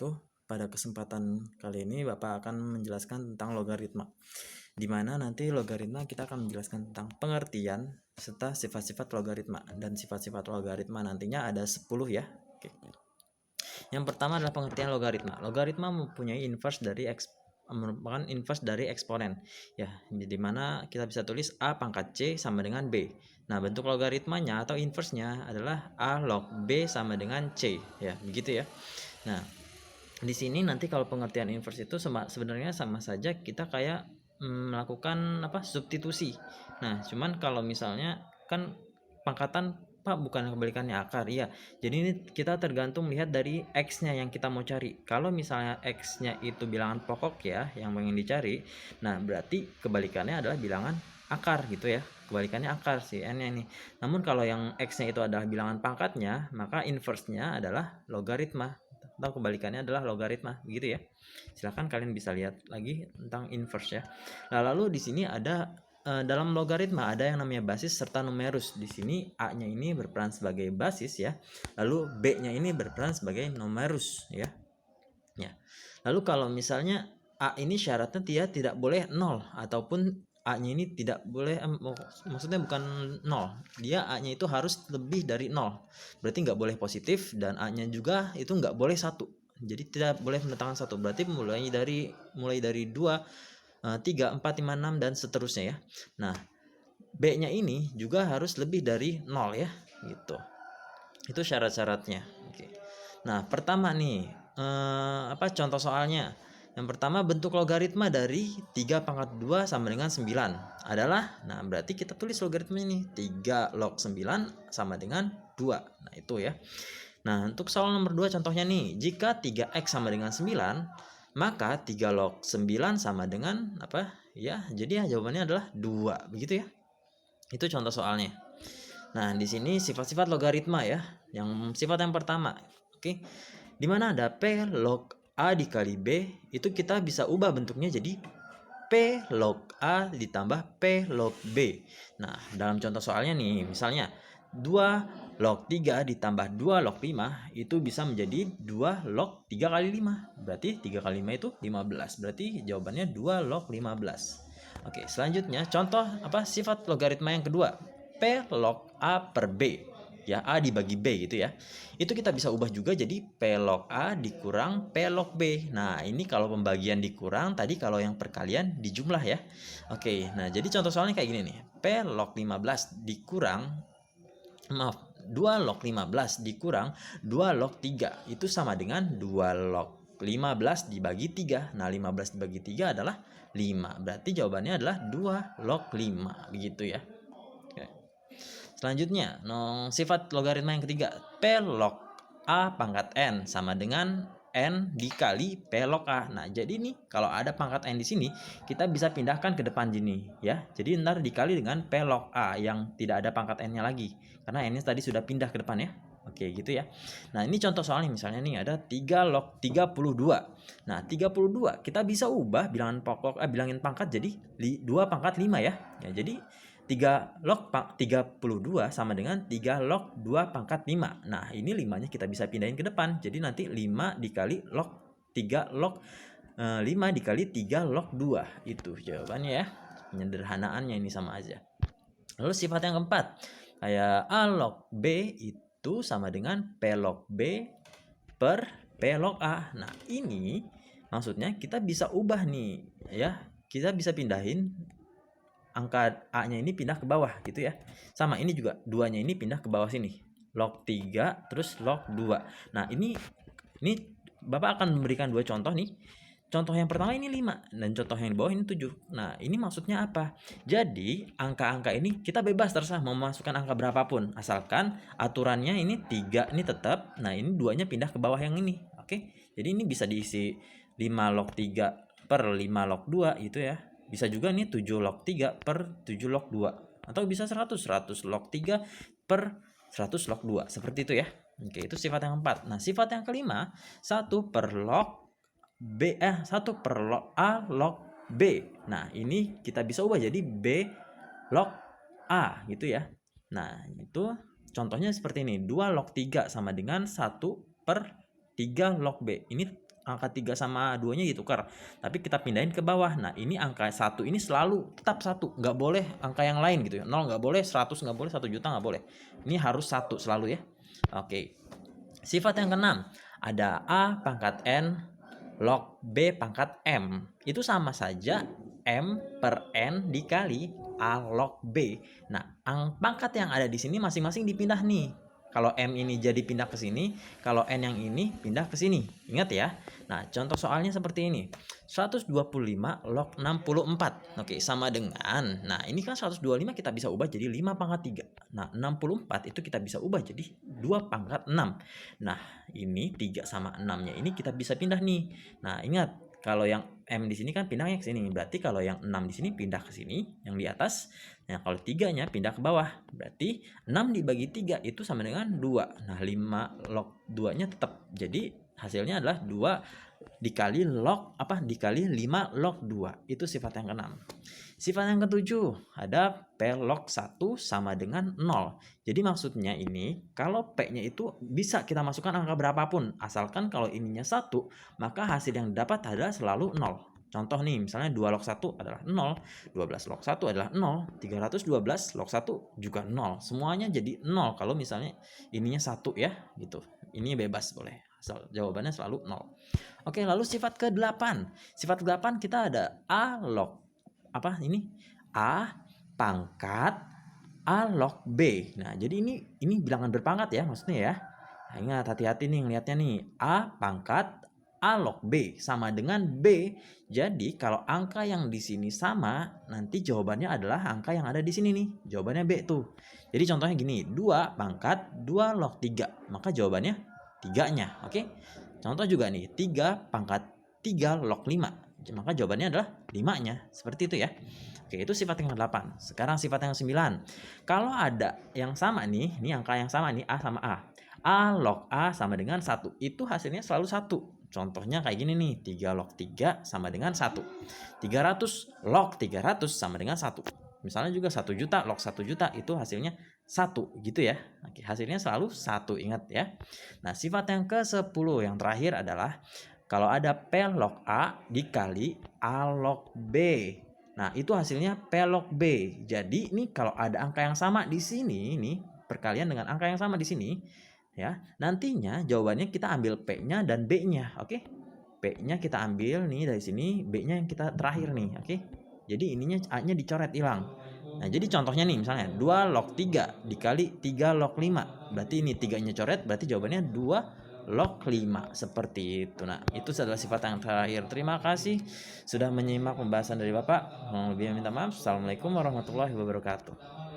wabarakatuh. Pada kesempatan kali ini Bapak akan menjelaskan tentang logaritma, di mana nanti logaritma kita akan menjelaskan tentang pengertian serta sifat-sifat logaritma, dan sifat-sifat logaritma nantinya ada 10 ya. Oke. Yang pertama adalah pengertian logaritma. Logaritma mempunyai merupakan inverse dari eksponen ya, di mana kita bisa tulis A pangkat C sama dengan B. Nah, bentuk logaritmanya atau inverse-nya adalah A log B sama dengan C ya, begitu ya. Nah, di sini nanti kalau pengertian inverse itu sebenarnya sama saja kita kayak melakukan substitusi. Nah, cuman kalau misalnya kan pangkatan Pak bukan kebalikannya akar, iya. Jadi ini kita tergantung lihat dari x-nya yang kita mau cari. Kalau misalnya x-nya itu bilangan pokok ya yang pengen dicari, nah berarti kebalikannya adalah bilangan akar gitu ya. Kebalikannya akar si n-nya ini. Namun kalau yang x-nya itu adalah bilangan pangkatnya, maka inverse-nya adalah logaritma, atau kebalikannya adalah logaritma, begitu ya. Silahkan kalian bisa lihat lagi tentang inverse ya. Nah, lalu di sini ada dalam logaritma ada yang namanya basis serta numerus. Di sini a-nya ini berperan sebagai basis ya, lalu b-nya ini berperan sebagai numerus ya. Ya. Lalu kalau misalnya a ini syaratnya dia tidak boleh 0, ataupun a-nya ini tidak boleh maksudnya bukan 0, dia a-nya itu harus lebih dari 0. Berarti nggak boleh positif, dan a-nya juga itu nggak boleh 1. Jadi tidak boleh mendatangkan 1. Berarti mulai dari 2, 3, 4, 5, 6 dan seterusnya ya. Nah, b-nya ini juga harus lebih dari 0 ya, gitu. Itu syarat-syaratnya. Oke. Nah, pertama nih contoh soalnya. Yang pertama, bentuk logaritma dari 3 pangkat 2 sama dengan 9 adalah, nah berarti kita tulis logaritma ini 3 log 9 sama dengan 2. Nah, itu ya. Nah, untuk soal nomor 2 contohnya nih, jika 3x sama dengan 9, maka 3 log 9 sama dengan apa? Ya, jadi ya jawabannya adalah 2, begitu ya. Itu contoh soalnya. Nah, di sini sifat-sifat logaritma ya. Yang sifat yang pertama, oke. Di mana ada P log A dikali B, itu kita bisa ubah bentuknya jadi P log A ditambah P log B. Nah, dalam contoh soalnya nih, misalnya 2 log 3 ditambah 2 log 5 itu bisa menjadi 2 log 3 kali 5. Berarti 3 kali 5 itu 15. Berarti jawabannya 2 log 15. Oke, selanjutnya contoh sifat logaritma yang kedua, P log A per B. Ya, A dibagi B gitu ya. Itu kita bisa ubah juga jadi P log A dikurang P log B. Nah, ini kalau pembagian dikurang, tadi kalau yang perkalian dijumlah ya. Oke, nah jadi contoh soalnya kayak gini nih. P log 15 dikurang 2 log 15 dikurang 2 log 3 itu sama dengan 2 log 15 dibagi 3. Nah, 15 dibagi 3 adalah 5. Berarti jawabannya adalah 2 log 5, begitu ya. Selanjutnya, sifat logaritma yang ketiga, P log A pangkat N sama dengan N dikali P log A. Nah, jadi nih kalau ada pangkat N di sini, kita bisa pindahkan ke depan sini ya. Jadi ntar dikali dengan P log A yang tidak ada pangkat N-nya lagi. Karena N-nya tadi sudah pindah ke depan ya. Oke, gitu ya. Nah, ini contoh soalnya misalnya nih ada 3 log 32. Nah, 32 kita bisa ubah bilangin pangkat jadi 2 pangkat 5 ya. Ya, jadi 3 log 32 sama dengan 3 log 2 pangkat 5. Nah, ini 5-nya kita bisa pindahin ke depan. Jadi nanti 5 dikali log 3 log 5 dikali 3 log 2. Itu jawabannya ya. Penyederhanaannya ini sama aja. Lalu sifat yang keempat, kayak A log B itu sama dengan P log B per P log A. Nah, ini maksudnya kita bisa ubah nih ya. Kita bisa pindahin angka A-nya ini pindah ke bawah gitu ya. Sama ini juga 2-nya ini pindah ke bawah sini. Log 3 terus log 2. Nah, ini Bapak akan memberikan 2 contoh nih. Contoh yang pertama ini 5 dan contoh yang di bawah ini 7. Nah, ini maksudnya apa? Jadi, angka-angka ini kita bebas terserah mau masukkan angka berapapun, asalkan aturannya ini 3 ini tetap. Nah, ini 2-nya pindah ke bawah yang ini. Oke. Jadi ini bisa diisi 5 log 3 per 5 log 2 gitu ya. Bisa juga nih 7 log 3 per 7 log 2. Atau bisa 100 log 3 per 100 log 2. Seperti itu ya. Oke, itu sifat yang keempat. Nah, sifat yang kelima, 1 per log B 1 per log A log B. Nah, ini kita bisa ubah jadi B log A gitu ya. Nah, itu contohnya seperti ini. 2 log 3 sama dengan 1 per 3 log B. Ini angka 3 sama 2-nya ditukar, tapi kita pindahin ke bawah. Nah, ini angka 1 ini selalu tetap 1, nggak boleh angka yang lain gitu ya. 0 nggak boleh, 100 nggak boleh, 1 juta nggak boleh. Ini harus 1 selalu ya. Oke. Sifat yang keenam, ada A pangkat N log B pangkat M. Itu sama saja M per N dikali A log B. Nah, pangkat yang ada di sini masing-masing dipindah nih. Kalau M ini jadi pindah ke sini, kalau N yang ini pindah ke sini. Ingat ya. Nah, contoh soalnya seperti ini. 125 log 64. Oke, sama dengan. Nah, ini kan 125 kita bisa ubah jadi 5 pangkat 3. Nah, 64 itu kita bisa ubah jadi 2 pangkat 6. Nah, ini 3 sama 6-nya ini kita bisa pindah nih. Nah, ingat, kalau yang M di sini kan pindahnya ke sini. Berarti kalau yang 6 di sini pindah ke sini, yang di atas. Nah, kalau 3-nya pindah ke bawah. Berarti 6 dibagi 3 itu sama dengan 2. Nah, 5 log 2-nya tetap. Jadi hasilnya adalah 2 dikali log dikali 5 log 2. Itu sifat yang keenam. Sifat yang ketujuh, ada P log 1 sama dengan 0. Jadi maksudnya ini, kalau P-nya itu bisa kita masukkan angka berapapun, asalkan kalau ininya 1, maka hasil yang didapat adalah selalu 0. Contoh nih, misalnya 2 log 1 adalah 0, 12 log 1 adalah 0, 312 log 1 juga 0. Semuanya jadi 0 kalau misalnya ininya 1 ya, gitu. Ini bebas boleh. Asal jawabannya selalu 0. Oke, lalu sifat ke-8. Sifat ke-8 kita ada A log A pangkat A log B. Nah, jadi ini bilangan berpangkat ya maksudnya ya. Nah, ingat, hati-hati nih ngelihatnya nih. A pangkat A log B sama dengan B. Jadi kalau angka yang di sini sama, nanti jawabannya adalah angka yang ada di sini nih. Jawabannya B tuh. Jadi contohnya gini, 2 pangkat 2 log 3. Maka jawabannya 3-nya, oke? Contoh juga nih, 3 pangkat 3 log 5. Maka jawabannya adalah 5-nya. Seperti itu ya. Oke, itu sifat yang ke-8. Sekarang sifat yang ke-9. Kalau ada yang sama nih, ini angka yang sama nih, A sama A. A log A sama dengan 1. Itu hasilnya selalu 1. Contohnya kayak gini nih, 3 log 3 sama dengan 1. 300 log 300 sama dengan 1. Misalnya juga 1 juta log 1 juta, itu hasilnya 1 gitu ya. Oke, hasilnya selalu 1, ingat ya. Nah, sifat yang ke-10 yang terakhir adalah kalau ada P log A dikali A log B. Nah, itu hasilnya P log B. Jadi ini kalau ada angka yang sama di sini nih, perkalian dengan angka yang sama di sini ya. Nantinya jawabannya kita ambil P-nya dan B-nya, oke? P-nya kita ambil nih dari sini, B-nya yang kita terakhir nih, oke? Jadi ininya A-nya dicoret hilang. Nah, jadi contohnya nih misalnya 2 log 3 dikali 3 log 5. Berarti ini 3-nya coret, berarti jawabannya 2 log 5. Seperti itu. Nah, itu adalah sifat yang terakhir. Terima kasih sudah menyimak pembahasan dari Bapak. Mohon lebih minta maaf. Assalamualaikum warahmatullahi wabarakatuh.